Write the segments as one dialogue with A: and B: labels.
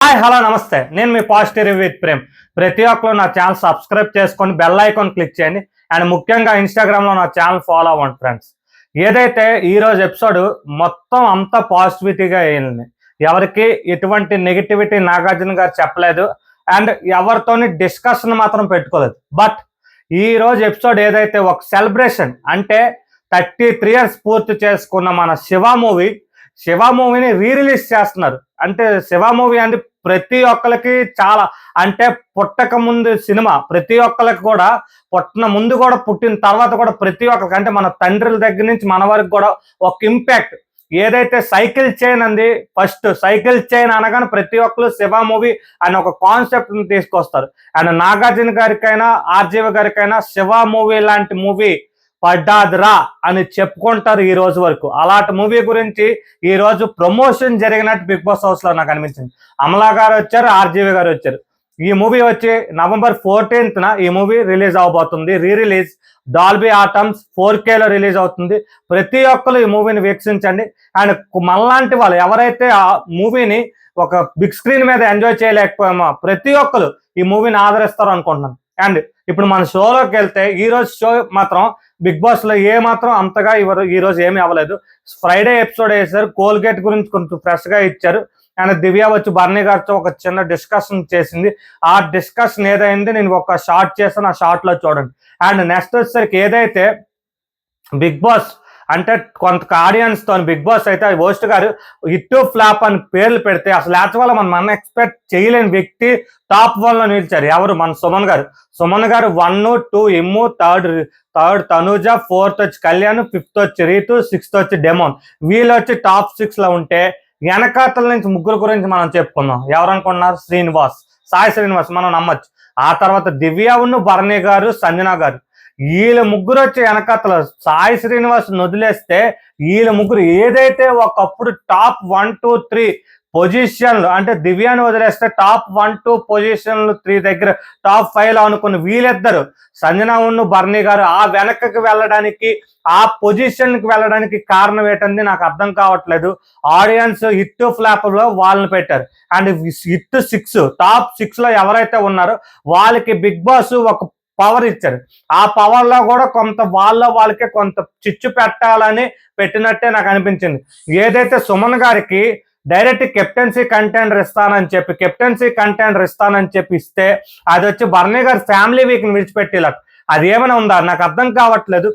A: Hi hello నమస్తే, నేను మీ positive review with Prem. ప్రతి ఒక్కరు నా ఛానల్ సబ్స్క్రైబ్ చేసుకొని బెల్ ఐకాన్ క్లిక్ చేయండి. అండ్ ముఖ్యంగా ఇన్స్టాగ్రామ్లో నా ఛానల్ ఫాలో అవ్వండి ఫ్రెండ్స్. ఏదైతే ఈరోజు ఎపిసోడ్ మొత్తం అంతా పాజిటివిటీగా అయింది, ఎవరికి ఎటువంటి నెగిటివిటీ నాగార్జున గారు చెప్పలేదు అండ్ ఎవరితోని డిస్కషన్ మాత్రం పెట్టుకోలేదు. బట్ ఈరోజు ఎపిసోడ్ ఏదైతే ఒక సెలబ్రేషన్ అంటే 33 years పూర్తి చేసుకున్న మన శివ మూవీని రిలీజ్ చేస్తున్నారు. అంటే శివ మూవీ అంటే ప్రతి ఒక్కరికి చాలా, అంటే పుట్టక ముందు సినిమా ప్రతి ఒక్కరికి కూడా, పుట్టిన ముందు కూడా పుట్టిన తర్వాత కూడా ప్రతి ఒక్కరికి, అంటే మన తండ్రుల దగ్గర నుంచి మన వరకు కూడా ఒక ఇంపాక్ట్. ఏదైతే సైకిల్ చైన్ అంది, ఫస్ట్ సైకిల్ చైన్ అనగానే ప్రతి ఒక్కరు శివ మూవీ అని ఒక కాన్సెప్ట్ తీసుకొస్తారు. అండ్ నాగార్జున గారికైనా ఆర్జీవి గారికైనా శివ మూవీ లాంటి మూవీ పడ్డాదిరా అని చెప్పుకుంటారు ఈ రోజు వరకు. అలాంటి మూవీ గురించి ఈ రోజు ప్రమోషన్ జరిగినట్టు బిగ్ బాస్ హౌస్ లో నాకు అనిపించింది. అమలా గారు వచ్చారు, ఆర్జీవి గారు వచ్చారు. ఈ మూవీ వచ్చి November 14th ఈ మూవీ రిలీజ్ అవబోతుంది. రిలీజ్ డాల్బీ ఆటమ్స్ 4K లో రిలీజ్ అవుతుంది. ప్రతి ఒక్కరు ఈ మూవీని వీక్షించండి. అండ్ మనలాంటి వాళ్ళు ఎవరైతే ఆ మూవీని ఒక బిగ్ స్క్రీన్ మీద ఎంజాయ్ చేయలేకపోయామో ప్రతి ఒక్కరు ఈ మూవీని ఆదరిస్తారు అనుకుంటున్నాను. అండ్ ఇప్పుడు మన షోలోకి వెళ్తే, ఈ రోజు షో మాత్రం బిగ్ బాస్ లో ఏ మాత్రం అంతగా ఈ రోజు ఏమీ అవ్వలేదు. ఫ్రైడే ఎపిసోడ్ వేసారు, కోల్గేట్ గురించి కొంచెం ఫ్రెష్ గా ఇచ్చారు. అండ్ దివ్య వచ్చి బర్నీ గారితో ఒక చిన్న డిస్కషన్ చేసింది. ఆ డిస్కషన్ ఏదైంది నేను ఒక షార్ట్ చేశాను, ఆ షార్ట్ లో చూడండి. అండ్ నెక్స్ట్ వచ్చేసరికి ఏదైతే బిగ్ బాస్ అంటే కొంత ఆడియన్స్ తో బిగ్ బాస్ అయితే హోస్ట్ గారు హిట్ ఫ్లాప్ అని పేర్లు పెడితే అసలు యాక్చువల్ మనం ఎక్స్పెక్ట్ చేయలేని వ్యక్తి టాప్ 1 లో నిలిచారు. ఎవరు? మన సుమన్ గారు 1, 2 ఇమ్ము, థర్డ్ తనుజ, 4th వచ్చి కళ్యాణ్, 5th వచ్చి రీతు, 6th వచ్చి డెమోన్. వీళ్ళు వచ్చి టాప్ 6 లో ఉంటే వెనకాతల నుంచి ముగ్గురు గురించి మనం చెప్పుకుందాం. ఎవరు అనుకున్నారు? సాయి శ్రీనివాస్ మనం నమ్మచ్చు. ఆ తర్వాత దివ్య, బర్నీ గారు, సంజన గారు. వీళ్ళ ముగ్గురు వచ్చి వెనకతలు సాయి శ్రీనివాస్ వదిలేస్తే వీళ్ళ ముగ్గురు ఏదైతే ఒకప్పుడు టాప్ 1, 2, 3 పొజిషన్లు, అంటే దివ్యాన్ని వదిలేస్తే టాప్ 1, 2 పొజిషన్లు 3 దగ్గర టాప్ 5 లో అనుకున్న వీళ్ళిద్దరు సంజన, బర్నీ గారు ఆ వెనకకి వెళ్ళడానికి, ఆ పొజిషన్ కి వెళ్ళడానికి కారణం ఏంటంది నాకు అర్థం కావట్లేదు. ఆడియన్స్ హిట్ ఫ్లాప్ లో వాళ్ళని పెట్టారు. అండ్ హిట్ 6 టాప్ 6 లో ఎవరైతే ఉన్నారో వాళ్ళకి బిగ్ బాస్ ఒక పవర్ ఇచ్చారు. ఆ పవర్ లో కూడా కొంత వాళ్ళకే కొంత చిచ్చు పెట్టాలని పెట్టినట్టే నాకు అనిపించింది. ఏదైతే సుమన్ గారికి డైరెక్ట్ కెప్టెన్సీ కంటెండర్ ఇస్తానని చెప్పి ఇస్తే అది వచ్చి బర్నీ గారి ఫ్యామిలీ వీక్ ని విడిచిపెట్టేలా, అది ఏమైనా ఉందా నాకు అర్థం కావట్లేదు.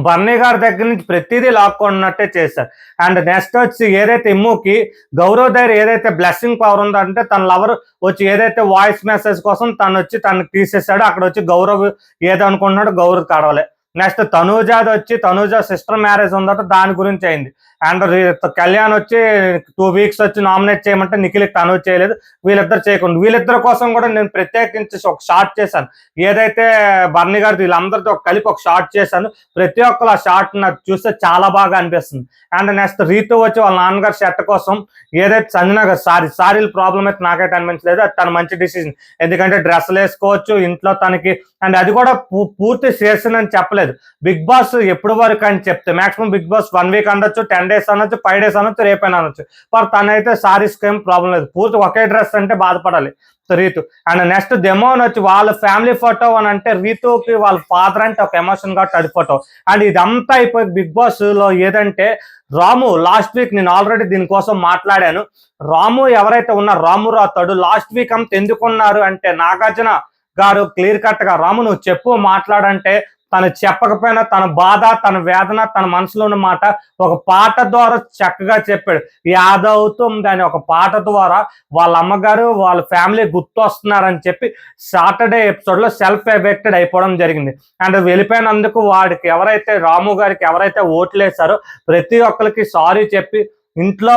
A: బర్నీ గారి దగ్గర నుంచి ప్రతిదీ లాక్కున్నట్టే చేశారు. అండ్ నెక్స్ట్ వచ్చి ఏదైతే ఇమ్ముకి గౌరవ్ దగ్గర ఏదైతే బ్లెస్సింగ్ పవర్ ఉందో, అంటే తన లవర్ వచ్చి ఏదైతే వాయిస్ మెసేజ్ కోసం తను తీసేసాడు, అక్కడ వచ్చి Gaurav ఏదనుకుంటున్నాడు Gaurav కడవలే. Next Tanuja sister marriage ఉందట, దాని గురించి అయింది. అండ్ కళ్యాణ్ వచ్చి 2 weeks వచ్చి నామినేట్ చేయమంటే నిఖిల్కి తనూజ చేయలేదు, వీళ్ళిద్దరు చేయకుండా. వీళ్ళిద్దరి కోసం కూడా నేను ప్రత్యేకించి ఒక షార్ట్ చేశాను. ఏదైతే బర్నీ గారి వీళ్ళందరితో కలిపి ఒక షార్ట్ చేశాను. ప్రతి ఒక్కరు ఆ షార్ట్ నాకు చూస్తే చాలా బాగా అనిపిస్తుంది. అండ్ నెక్స్ట్ రీతు వచ్చి వాళ్ళ నాన్నగారి షర్ట్ కోసం ఏదైతే సంజన గారు సారీల ప్రాబ్లం అయితే నాకైతే అనిపించలేదు. అది తన మంచి డిసిజన్, ఎందుకంటే డ్రెస్సులు వేసుకోవచ్చు ఇంట్లో తనకి. అండ్ అది కూడా పూర్తి సీజన్ అని చెప్పలేదు. బిగ్ బాస్ ఎప్పుడు వరకు అని చెప్తే మాక్సిమం బిగ్ బాస్ 1 week అనొచ్చు, 10 days అనొచ్చు, 5 days అనొచ్చు, రేపైనా అనొచ్చు. బట్ తనైతే సారీస్ ఏం ప్రాబ్లం లేదు, పూర్తి ఒకే డ్రెస్ అంటే బాధపడాలి రీతు. అండ్ నెక్స్ట్ డెమోన్ వచ్చి వాళ్ళ ఫ్యామిలీ ఫోటో అని అంటే రీతుకి వాళ్ళ ఫాదర్ అంటే ఒక ఎమోషన్ కాబట్టి అది ఫోటో. అండ్ ఇదంతా అయిపోయి బిగ్ బాస్ లో ఏదంటే రాము లాస్ట్ వీక్ నేను ఆల్రెడీ దీనికోసం మాట్లాడాను. రాము ఎవరైతే ఉన్నారో రాము రాతాడు లాస్ట్ వీక్ అంతా ఎందుకున్నారు అంటే నాగార్జున గారు క్లియర్ కట్ గా రాము నువ్వు చెప్పు మాట్లాడంటే తను చెప్పకపోయినా తన బాధ, తన వేదన, తన మనసులో ఉన్న మాట ఒక పాట ద్వారా చక్కగా చెప్పాడు. యాదవుతుంది అని ఒక పాట ద్వారా వాళ్ళ అమ్మగారు వాళ్ళ ఫ్యామిలీ గుర్తొస్తున్నారని చెప్పి సాటర్డే ఎపిసోడ్ లో సెల్ఫ్ ఎఫెక్టెడ్ అయిపోవడం జరిగింది. అండ్ వెళ్ళిపోయినందుకు వాడికి ఎవరైతే రాము గారికి ఎవరైతే ఓట్లేసారో ప్రతి ఒక్కరికి సారీ చెప్పి ఇంట్లో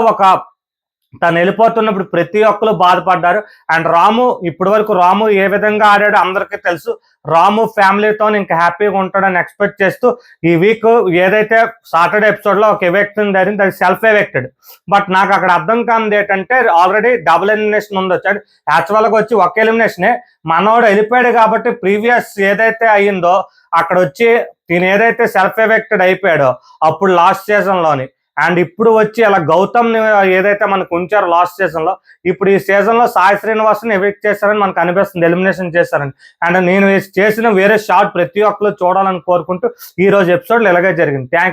A: తను వెళ్ళిపోతున్నప్పుడు ప్రతి ఒక్కరు బాధపడ్డారు. అండ్ రాము ఇప్పటి వరకు రాము ఏ విధంగా ఆడాడో అందరికీ తెలుసు. రాము ఫ్యామిలీతో ఇంకా హ్యాపీగా ఉంటాడని ఎక్స్పెక్ట్ చేస్తూ ఈ వీక్ ఏదైతే సాటర్డే ఎపిసోడ్ లో ఒక ఎవిక్షన్ జరిగింది, అది సెల్ఫ్ ఎవిక్టెడ్. బట్ నాకు అక్కడ అర్థం కానిది ఏంటంటే ఆల్రెడీ డబుల్ ఎలిమినేషన్ ఉండొచ్చు. యాక్చువల్ గా వచ్చి ఒక ఎలిమినేషనే, మనోడు వెళ్ళిపోయాడు కాబట్టి ప్రీవియస్ ఏదైతే అయ్యిందో అక్కడ వచ్చి దీని ఏదైతే సెల్ఫ్ ఎవిక్టెడ్ అయిపోయాడో అప్పుడు లాస్ట్ సీజన్ లోని అండ్ ఇప్పుడు వచ్చి అలా గౌతమ్ ని ఏదైతే మనకు ఉంచారో లాస్ట్ సీజన్ లో, ఇప్పుడు ఈ సీజన్ లో సాయి శ్రీనివాస్ ని ఎవిక్ట్ చేశారని మనకు అనిపిస్తుంది, ఎలిమినేషన్ చేశారని. అండ్ నేను చేసిన వేరే షార్ట్ ప్రతి ఒక్కరు చూడాలని కోరుకుంటూ ఈ రోజు ఎపిసోడ్ ఇలాగే జరిగింది. థ్యాంక్